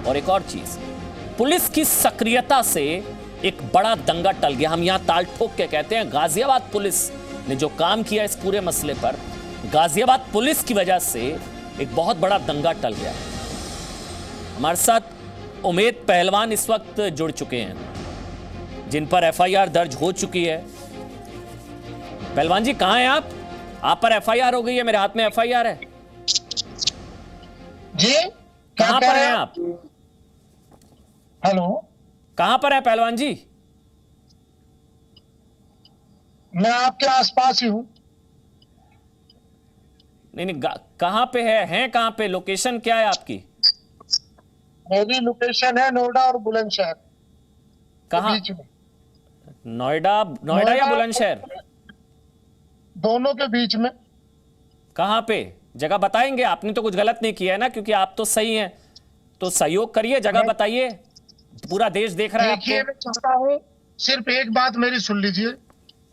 और एक और चीज, पुलिस की सक्रियता से एक बड़ा दंगा टल गया। हम यहां ताल ठोक के कहते हैं, गाजियाबाद पुलिस ने जो काम किया इस पूरे मसले पर, गाजियाबाद पुलिस की वजह से एक बहुत बड़ा दंगा टल गया। हमारे साथ उमेद पहलवान इस वक्त जुड़ चुके हैं, जिन पर एफआईआर दर्ज हो चुकी है। पहलवान जी कहां हैं आप पर एफआईआर हो गई है, मेरे हाथ में एफआईआर है जी। कहां पर हैं आप? हेलो, कहां पर है पहलवान जी? मैं आपके आसपास ही हूं। नहीं नहीं, कहां पे हैं कहां पे? लोकेशन क्या है आपकी? मेरी लोकेशन है नोएडा और बुलंदशहर के कहां? बीच में। नोएडा या बुलंदशहर? दोनों के बीच में। कहां पे? जगह बताएंगे? आपने तो कुछ गलत नहीं किया है ना, क्योंकि आप तो सही हैं, तो सहयोग करिए, जगह बताइए, पूरा देश देख रहा है देखिए, आपको। मैं चाहता हूं सिर्फ एक बात मेरी सुन लीजिए।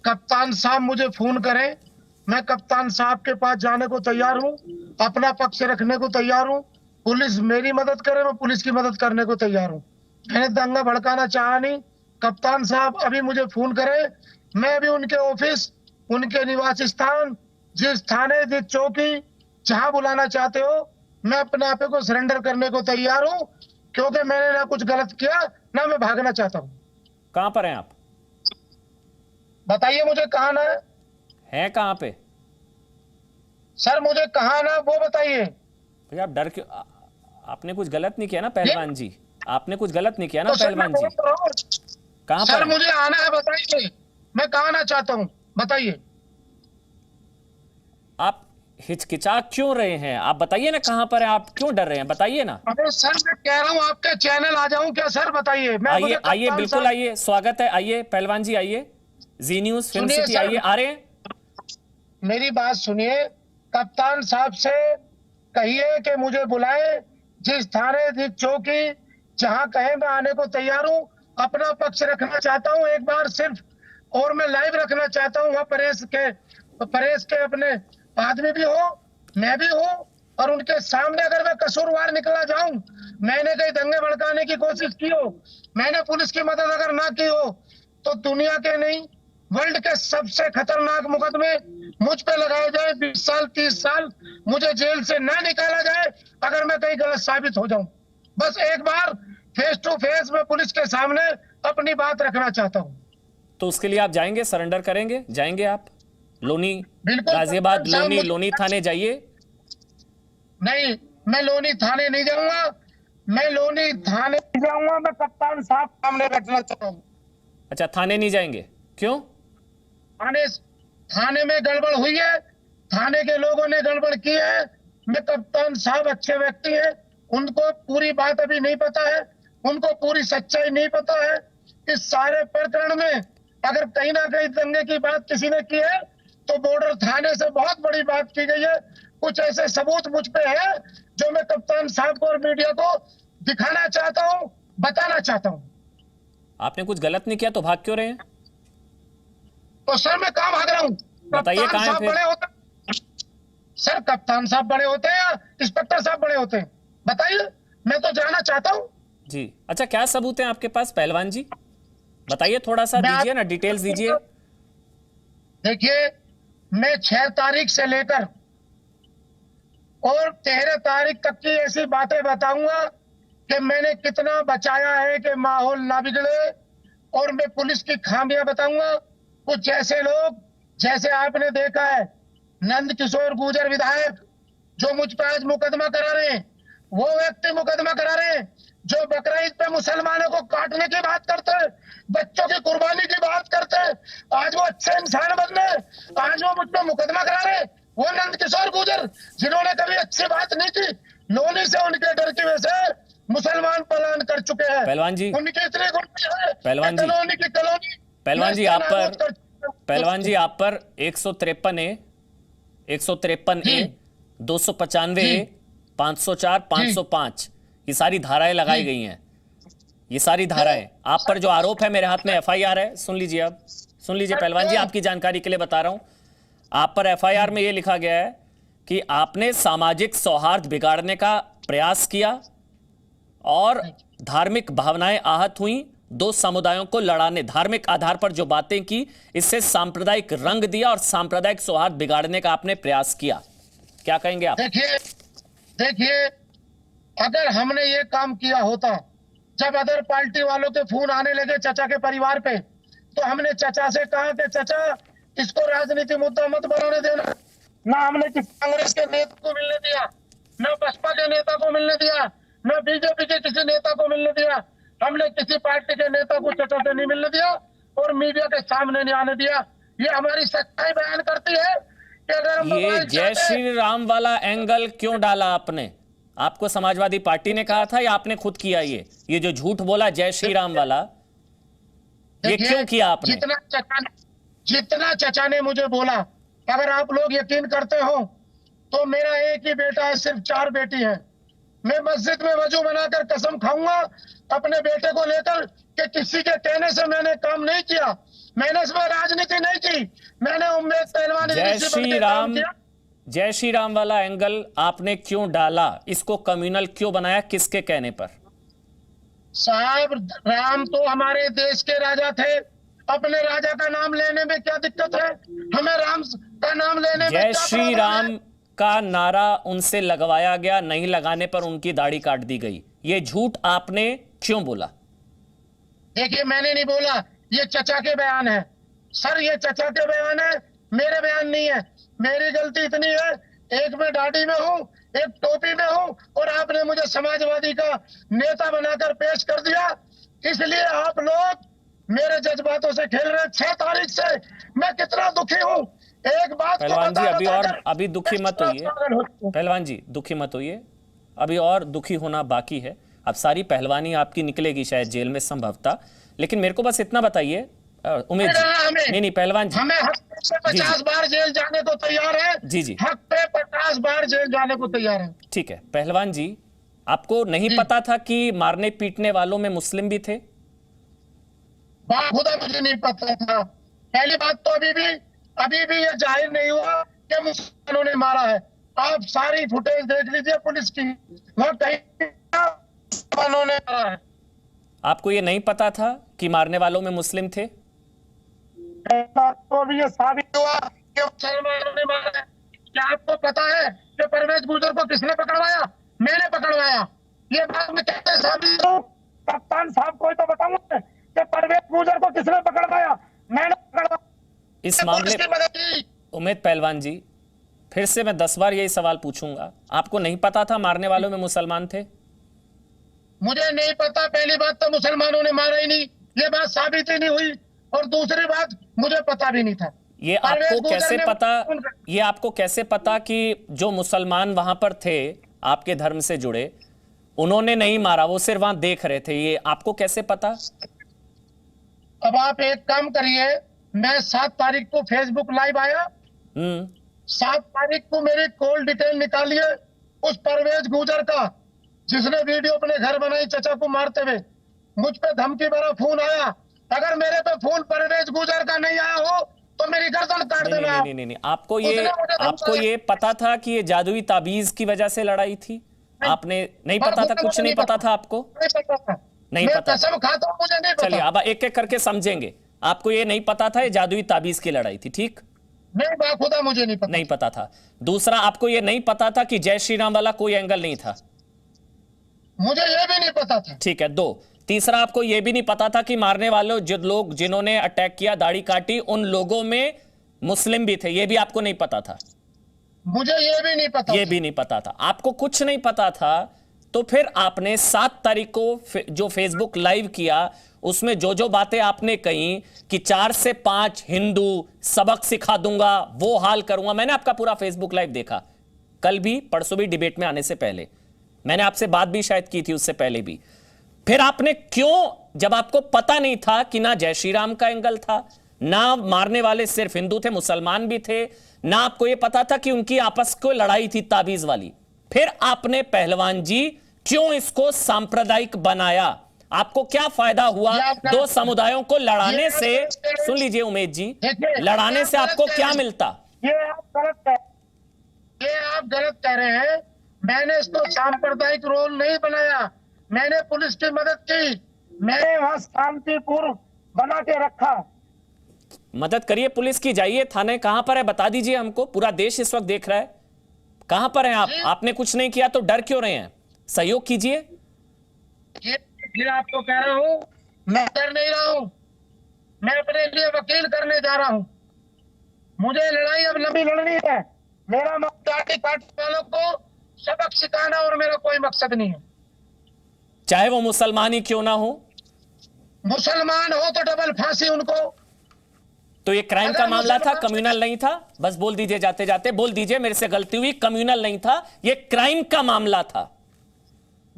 कप्तान साहब मुझे फोन करें, मैं कप्तान साहब के पास जाने को तैयार हूं, अपना पक्ष रखने को तैयार हूं। पुलिस मेरी मदद करे, मैं पुलिस की मदद करने को तैयार हूं। मैंने दंगा भड़काना चाहा नहीं। कप्तान साहब अभी मुझे फोन करें, मैं भी उनके ऑफिस, उनके निवास स्थान, जिस थाने, जिस चौकी, जहां बुलाना चाहते हो, मैं अपने आप को सरेंडर करने को तैयार हूं, क्योंकि मैंने ना कुछ गलत किया, ना मैं भागना चाहता हूं। कहां पर हैं आप? बताइए मुझे कहाँ ना हैं कहां पे? सर, मुझे कहाँ ना वो बताइए। भैया आप डर क्यों? आपने कुछ गलत नहीं किया ना पहलवान जी? आपने कुछ गलत नहीं किया ना तो सर मैं पहलवान बोल जी? तो रहा हूं, कहां पर सर हैं? मुझे आना है, बताइए मैं कहाँ आना चाहता हूँ, बताइए। आप हिचकिचा क्यों रहे हैं? आप बताइए ना कहां पर हैं, आप क्यों डर रहे हैं, बताइए ना। अरे सर, मैं कह रहा हूँ आपके चैनल आ जाऊं क्या सर, बताइए। मैं आइए मुझे आइए, कप्तान बिल्कुल साहब, आइए, स्वागत है, आइए पहलवान जी, आइए जी न्यूज फिल्म सुनिए सिटी, सर, आइए। आ रहे हैं? मेरी बात सुनिए। कप्तान साहब से कहिए कि मुझे बुलाए, जिस थाने, जिस चौकी, जहां कहे मैं आने को तैयार हूँ। अपना पक्ष रखना चाहता हूँ एक बार सिर्फ, और मैं लाइव रखना चाहता हूँ। वहाँ परेश के अपने आदमी भी हो, मैं भी हूँ, और उनके सामने अगर मैं कसूरवार निकला जाऊं, मैंने कहीं दंगे भड़काने की कोशिश की हो, मैंने पुलिस की मदद अगर ना की हो, तो दुनिया के नहीं, वर्ल्ड के सबसे खतरनाक मुकदमे मुझ पे लगाए जाए। 20 साल 30 साल मुझे जेल से ना निकाला जाए अगर मैं कहीं गलत साबित हो जाऊं। बस एक बार फेस टू फेस मैं पुलिस के सामने अपनी बात रखना चाहता हूं। तो उसके लिए आप जाएंगे, सरेंडर करेंगे, जाएंगे आप लोनी, बिल्कुल कप्तान गाजियाबाद साहब, लोनी मुझे थाने जाइए। नहीं, मैं लोनी थाने नहीं जाऊंगा, मैं लोनी थाने नहीं जाऊंगा, मैं कप्तान साहब सामने रखना चाहता हूँ। अच्छा, थाने नहीं जाएंगे, क्यों? थाने थाने में गड़बड़ हुई है, थाने के लोगों ने गड़बड़ की है। मैं कप्तान साहब अच्छे व्यक्ति हैं, उनको पूरी बात अभी नहीं पता है, उनको पूरी सच्चाई नहीं पता है। इस सारे प्रकरण में अगर कहीं ना कहीं दंगे की बात किसी ने की है, तो बॉर्डर थाने से बहुत बड़ी बात की गई है। कुछ ऐसे सबूत मुझ पे है जो मैं कप्तान साहब को और मीडिया को दिखाना चाहता हूँ, बताना चाहता हूँ। आपने कुछ गलत नहीं किया तो भाग क्यों रहे हैं? तो सर मैं कहाँ भाग रहा हूँ? बताइए कप्तान कहाँ हैं साहब फिर? बड़े होते हैं सर, कप्तान साहब बड़े होते हैं या इंस्पेक्टर साहब बड़े होते हैं? बताइए, मैं तो जाना चाहता हूँ। जी अच्छा, क्या सबूत हैं आपके पास पहलवान जी? बताइए, थोड़ा सा मैं दीजिए ना, डिटेल्स दीजिए। देखिए, मैं 6 तारीख से लेकर और 13 तारीख तक की ऐसी बातें बताऊंगा कि मैंने कितना बचाया है कि माहौल ना बिगड़े, और मैं पुलिस की खामियां बताऊंगा। कुछ ऐसे लोग, जैसे आपने देखा है नंद किशोर गुर्जर विधायक, जो मुझ पर आज मुकदमा करा रहे हैं, वो व्यक्ति मुकदमा करा रहे हैं जो बकरा ईद पे मुसलमानों को काटने की बात करते हैं, बच्चों की कुर्बानी की बात करते हैं। आज वो अच्छे इंसान बने, आज वो मुझ पर मुकदमा करा रहे हैं। वो नंद किशोर गुर्जर, जिन्होंने कभी अच्छी बात नहीं की, लोनी से उनके डर की वजह से मुसलमान पलायन कर चुके हैं। पहलवान जी, उनकी इतनी गुंडी है पहलवान कि जी, कॉलोनी की कॉलोनी पहलवान जी आप पर, नेस्तनाबूद कर चुके हैं। पहलवान जी आप पर 153 ए, 153 ए, जी 295 जी ए, 504, जी 505, ये सारी धाराएं लगाई जी। गई हैं। ये सारी धाराएं आप पर जो आरोप है, मेरे हाथ में एफआईआर है, सुन लीजिए। अब सुन लीजिए पहलवान जी, आपकी जानकारी के लिए बता रहा हूं। आप पर एफआईआर में यह लिखा गया है कि आपने सामाजिक सौहार्द बिगाड़ने का प्रयास किया और धार्मिक भावनाएं आहत हुई, दो समुदायों को लड़ाने, धार्मिक आधार पर जो बातें की, इससे सांप्रदायिक रंग दिया और सांप्रदायिक सौहार्द बिगाड़ने का आपने प्रयास किया। क्या कहेंगे आप? देखिए, अगर हमने ये काम किया होता, जब अदर पार्टी वालों के फोन आने लगे चचा के परिवार पे, तो हमने चचा से कहा कि चचा इसको राजनीति मुद्दा मत बनाने देना। ना हमने किसी कांग्रेस के नेता को मिलने दिया, न बसपा के नेता को मिलने दिया, न बीजेपी के किसी नेता को मिलने दिया। हमने किसी पार्टी के नेता को चचा से नहीं मिलने दिया और मीडिया के सामने नहीं आने दिया। ये हमारी सच्चाई बयान करती है कि अगर हम ये जय श्री राम वाला एंगल क्यों डाला आपने? आपको समाजवादी पार्टी ने कहा था या आपने खुद किया? ये जो झूठ बोला जय श्री राम वाला, ये क्यों किया आपने? जितना चचा ने मुझे बोला, अगर आप लोग यकीन करते हो तो मेरा एक ही बेटा है, सिर्फ 4 बेटी है। मैं मस्जिद में वजू बनाकर कसम खाऊंगा अपने बेटे को लेकर कि किसी के कहने से मैंने काम नहीं किया, मैंने इसमें राजनीति नहीं की, मैंने उम्मीद पहलवानी जय श्री राम वाला एंगल आपने क्यों डाला? इसको कम्युनल क्यों बनाया? किसके कहने पर? साहब, राम तो हमारे देश के राजा थे, अपने राजा का नाम लेने में क्या दिक्कत है? हमें राम का नाम लेने में जय श्री राम का नारा उनसे लगवाया गया, नहीं लगाने पर उनकी दाढ़ी काट दी गई। ये झूठ आपने क्यों बोला? देखिए, मैंने नहीं बोला, ये चचा के बयान है सर, ये चचा के बयान है, मेरे बयान नहीं है। मेरी गलती इतनी है, एक मैं दाढ़ी में हूँ, एक टोपी में हूँ, और आपने मुझे समाजवादी का नेता बनाकर पेश कर दिया। इसलिए आप लोग मेरे जज्बातों से खेल रहे हैं। 6 तारीख से मैं कितना दुखी हूँ, एक बात पहलवान जी अभी दुखी मत होइए। पहलवान जी दुखी मत होइए, अभी और दुखी होना बाकी है। अब सारी पहलवानी आपकी निकलेगी शायद जेल में संभवतः, लेकिन मेरे को बस इतना बताइए उमेश जी। नहीं पहलवान जी, हमें हक पे 50 बार जेल जाने को तैयार है। जी हक पे 50 बार जेल जाने को तैयार है। ठीक है पहलवान जी, आपको नहीं पता था कि मारने पीटने वालों में मुस्लिम भी थे? खुदा मुझे नहीं पता था। पहली बात तो अभी भी ये जाहिर नहीं हुआ कि मुसलमानों ने मारा है। आप सारी फुटेज देख लीजिए पुलिस की, वहाँ कहीं मुसलमानों ने मारा है। आपको ये नहीं पता था कि मारने वालों में मुस्लिम थे? तो अभी ये साबित हुआ कि मुसलमानों ने मारा है। क्या आपको पता है कि परवेज गुजर को किसने पकड़वाया? मैंने पकड़वाया। ये बात मैं कैसे साबित हूँ? कप्तान साहब को तो बताऊंगा कि परवेज गुजर को किसने पकड़वाया? मैंने पकड़वाया। इस मामले उमेद पहलवान जी, फिर से मैं 10 बार यही सवाल पूछूंगा, आपको नहीं पता था मारने वालों में मुसलमान थे? मुझे नहीं पता। पहली बात तो मुसलमानों ने मारा ही नहीं, ये बात साबित ही नहीं हुई, और दूसरी बात मुझे पता भी नहीं था। ये आपको कैसे पता कि जो मुसलमान वहां पर थे आपके धर्म से जुड़े, उन्होंने नहीं मारा, वो सिर्फ वहां देख रहे थे, ये आपको कैसे पता? अब आप एक काम करिए, मैं 7 तारीख को फेसबुक लाइव आया, 7 तारीख को मेरी कॉल डिटेल निकालिए उस परवेज गुजर का जिसने वीडियो अपने घर बनाई चचा को मारते हुए। मुझ पे धमकी भरा फोन आया। अगर मेरे पे फोन परवेज गुजर का नहीं आया हो तो मेरी गर्दन काट देना। नहीं, आपको ये पता था कि ये जादुई ताबीज की वजह से लड़ाई थी? आपने नहीं पता था? कुछ नहीं पता था आपको? नहीं पता। कसम खाता हूं, मुझे नहीं पता। चलिए अब एक एक करके समझेंगे। आपको ये नहीं पता था ये जादुई ताबीज की लड़ाई थी, ठीक? नहीं बाखुदा मुझे नहीं पता था। दूसरा, आपको ये नहीं पता था कि जय श्री राम वाला कोई एंगल नहीं था? मुझे ये भी नहीं पता था। ठीक है, 2। तीसरा, आपको ये भी नहीं पता था कि मारने वाले जो लोग जिन्होंने अटैक किया, दाढ़ी काटी, उन लोगों में मुस्लिम भी थे, ये भी आपको नहीं पता था? मुझे ये भी नहीं पता। ये भी नहीं पता था। आपको कुछ नहीं पता था तो फिर आपने 7 तारीख को जो फेसबुक लाइव किया उसमें जो बातें आपने कही कि 4 से 5 हिंदू सबक सिखा दूंगा, वो हाल करूंगा, मैंने आपका पूरा फेसबुक लाइव देखा, कल भी परसों भी डिबेट में आने से पहले मैंने आपसे बात भी शायद की थी, उससे पहले भी। फिर आपने क्यों, जब आपको पता नहीं था कि ना जय श्री राम का एंगल था, ना मारने वाले सिर्फ हिंदू थे, मुसलमान भी थे, ना आपको यह पता था कि उनकी आपस को लड़ाई थी ताबीज वाली, फिर आपने पहलवान जी क्यों इसको सांप्रदायिक बनाया? आपको क्या फायदा हुआ? 2 समुदायों को लड़ाने से, सुन लीजिए उमेश जी, लड़ाने से आपको क्या मिलता? ये आप गलत कह रहे हैं। मैंने इसको सांप्रदायिक रोल नहीं बनाया, मैंने पुलिस की मदद की, मैंने वहां शांतिपूर्ण बना के रखा। मदद करिए पुलिस की, जाइए थाने। कहां पर है बता दीजिए हमको, पूरा देश इस वक्त देख रहा है। कहां पर हैं आप? जी। आपने कुछ नहीं किया तो डर क्यों रहे हैं? सहयोग कीजिए। ये फिर आपको कह रहा हूँ, मैं डर नहीं रहा हूँ, मैं अपने लिए वकील करने जा रहा हूँ। मुझे लड़ाई अब लंबी लड़नी है। मेरा मकसद जाति काटने वालों को सबक सिखाना और मेरा कोई मकसद नहीं है। चाहे वो मुसलमान ही क्यों ना हो। मुसलमान हो तो डबल फांसी उनको। तो ये क्राइम का अगर मामला था, मुसलमान- कम्युनल नहीं था? बस बोल दीजिए, जाते जाते बोल दीजिए, मेरे से गलती हुई, कम्युनल नहीं था, ये क्राइम का मामला था।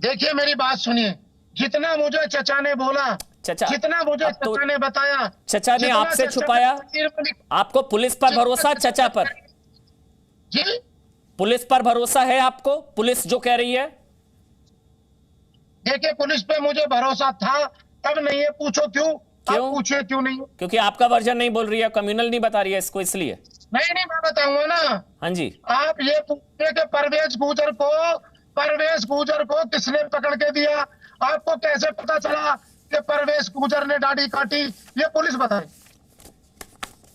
देखिए मेरी बात सुनिए, जितना मुझे चचा ने बोला, चचा, जितना मुझे अब तो चचा ने बताया, चचा ने जितना आपसे चचा छुपाया? ने- आपको पुलिस पर भरोसा, चचा पर? जी, पुलिस पर भरोसा है आपको? पुलिस जो कह रही है? देखिए पुलिस पे मुझे भरोसा था, तब नहीं है। पूछो क्यों? क्यों? आप पूछिए क्यों नहीं? क्योंकि आपका वर्जन नहीं बोल रही है, कम्युनल नहीं बता रही है इसको, इसलिए। नहीं, मैं बताऊंगा ना। हाँ जी। आप ये पूछिए कि परवेश गुजर को किसने पकड़ के दिया? आपको कैसे पता चला कि परवेश गुजर ने दाढ़ी काटी? ये पुलिस बताए।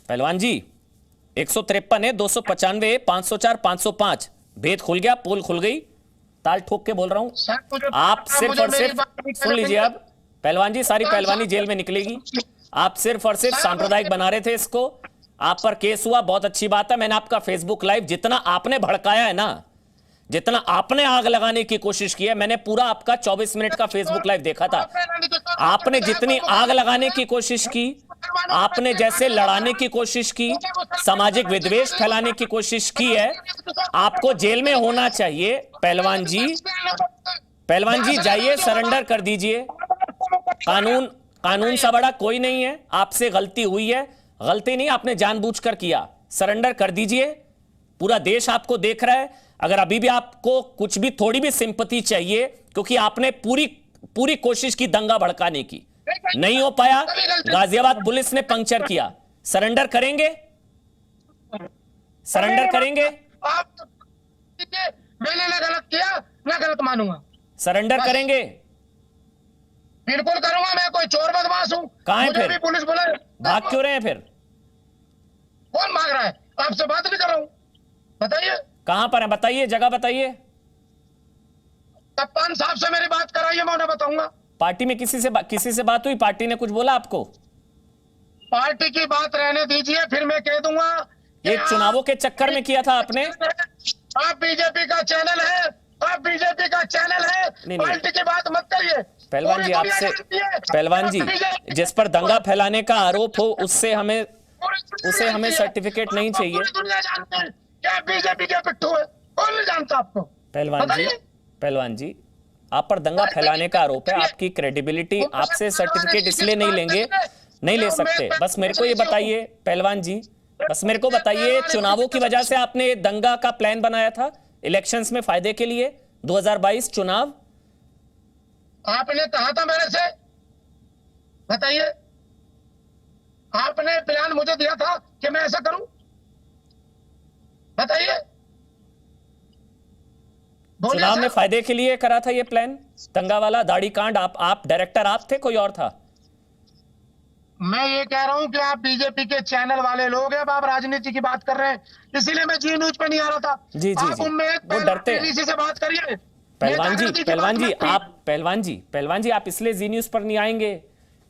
पहलवान जी, 153 है, 295, 504, 505, भेद खुल गया, पोल खुल गई। ताल ठोक के बोल रहा हूं, सर, मुझे- आप सिर्फ मुझे और मेरी सिर्फ बात नहीं सुन लीजिए। करनी। अब पहलवान जी, सारी पहलवानी जेल में निकलेगी। आप सिर्फ और सिर्फ सांप्रदायिक बना रहे थे इसको, आप पर केस हुआ, बहुत अच्छी बात है। मैंने आपका फेसबुक लाइव, जितना आपने भड़काया है ना, जितना आपने आग लगाने की कोशिश की है, मैंने पूरा आपका 24 मिनट का फेसबुक लाइव देखा था। आपने जितनी आग लगाने की कोशिश की, आपने जैसे लड़ाने की कोशिश की, सामाजिक विद्वेष फैलाने की कोशिश की है, आपको जेल में होना चाहिए। पहलवान जी, पहलवान जी जाइए, सरेंडर कर दीजिए। कानून सा बड़ा कोई नहीं है। आपसे गलती हुई है, गलती नहीं, आपने जानबूझकर किया। सरेंडर कर दीजिए, पूरा देश आपको देख रहा है। अगर अभी भी आपको कुछ भी, थोड़ी भी सिंपैथी चाहिए, क्योंकि आपने पूरी कोशिश की दंगा भड़काने की, नहीं हो पाया। गाजियाबाद पुलिस ने पंक्चर किया। सरेंडर करेंगे? सरेंडर करेंगे? आप मैंने ना गलत किया, ना गलत मानूंगा। सरेंडर करेंगे? बिल्कुल करूंगा। मैं कोई चोर बदमाश हूँ? कहाँ है मुझे फिर? भी पुलिस बोले। भाग क्यों रहे हैं फिर? कौन भाग रहा है? आपसे बात नहीं कर रहा हूँ, बताइए। कहां पर है बताइए, जगह बताइए। कप्तान साहब से मेरी बात कराइए, मैं उन्हें बताऊंगा। पार्टी में किसी से बात हुई? पार्टी ने कुछ बोला आपको? पार्टी की बात रहने दीजिए, फिर मैं कह दूंगा कि ये चुनावों के चक्कर में किया था आपने? आप बीजेपी का चैनल है, आप बीजेपी का चैनल है। नहीं। पार्टी की बात मत करिए। पहलवान जी, पूरी दुनिया आपसे, जानती है। पहलवान जी, बीजेपी जिस पर दंगा फैलाने का आरोप हो, उससे हमें पूरी दुनिया जानती है। सर्टिफिकेट नहीं चाहिए। पूरी दुनिया जानती है कि आप बीजेपी के पिट्ठू है। कौन नहीं जानता आपको? पहलवान जी, आप पर दंगा फैलाने का आरोप है, आपकी क्रेडिबिलिटी, आपसे सर्टिफिकेट इसलिए नहीं लेंगे, नहीं ले सकते। बस मेरे को ये बताइए पहलवान जी, बस मेरे को बताइए, चुनावों की वजह से आपने दंगा का प्लान बनाया था, इलेक्शंस में फायदे के लिए, 2022 चुनाव? आपने कहा था मेरे से, बताइए। आपने प्लान मुझे दिया था कि मैं ऐसा करूं, बताइए। बोलिए चुनाव में साहब। फायदे के लिए करा था ये प्लान, दंगा वाला, दाढ़ी कांड? आप डायरेक्टर आप थे, कोई और था? मैं ये कह रहा हूं कि आप बीजेपी के चैनल वाले लोग हैं, अब आप राजनीति की बात कर रहे हैं, इसीलिए मैं जी न्यूज पे नहीं आ रहा था। जी, आप जी। उम्मीद वो डरते हैं। से बात करिए। पहलवान जी, नेतागिरी की पहलवान बात जी, मत आप पहलवान जी आप इसलिए जी न्यूज पर नहीं आएंगे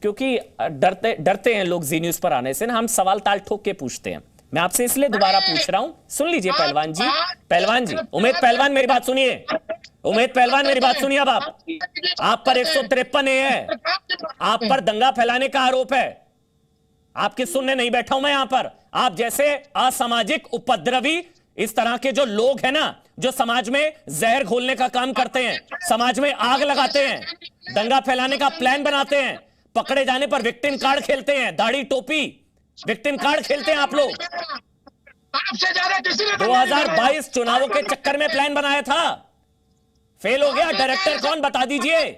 क्योंकि डरते हैं लोग जी न्यूज पर आने से ना। हम सवाल ताल ठोक के पूछते हैं। मैं आपसे इसलिए दोबारा पूछ रहा हूं, सुन लीजिए पहलवान जी। पहलवान जी, उमेद पहलवान मेरी बात सुनिए, उमेद पहलवान मेरी बात सुनिए। अब आप पर 153 है, आप पर दंगा फैलाने का आरोप है। आपकी सुनने नहीं बैठा हूं मैं यहां पर। आप जैसे असामाजिक उपद्रवी, इस तरह के जो लोग हैं ना, जो समाज में जहर घोलने का काम करते हैं, समाज में आग लगाते हैं, दंगा फैलाने का प्लान बनाते हैं, पकड़े जाने पर विक्टिम कार्ड खेलते हैं, दाढ़ी टोपी विक्टिम कार्ड खेलते हैं आप लोग। आपसे ज्यादा किसी ने 2022 चुनावों के चक्कर में प्लान बनाया था, फेल हो गया। डायरेक्टर कौन बता दीजिए?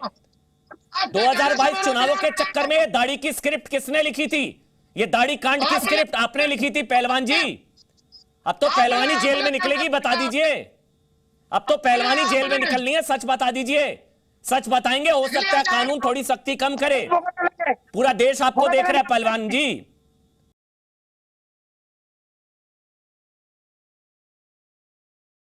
2022 चुनावों के चक्कर में दाढ़ी की स्क्रिप्ट किसने लिखी थी? ये दाढ़ी कांड की स्क्रिप्ट आपने लिखी थी पहलवान जी। अब तो पहलवानी जेल में निकलेगी, बता दीजिए। अब तो पहलवानी जेल में निकलनी है, सच बता दीजिए। सच बताएंगे, हो सकता है कानून थोड़ी सख्ती कम करे। पूरा देश आपको देख रहा है पहलवान जी।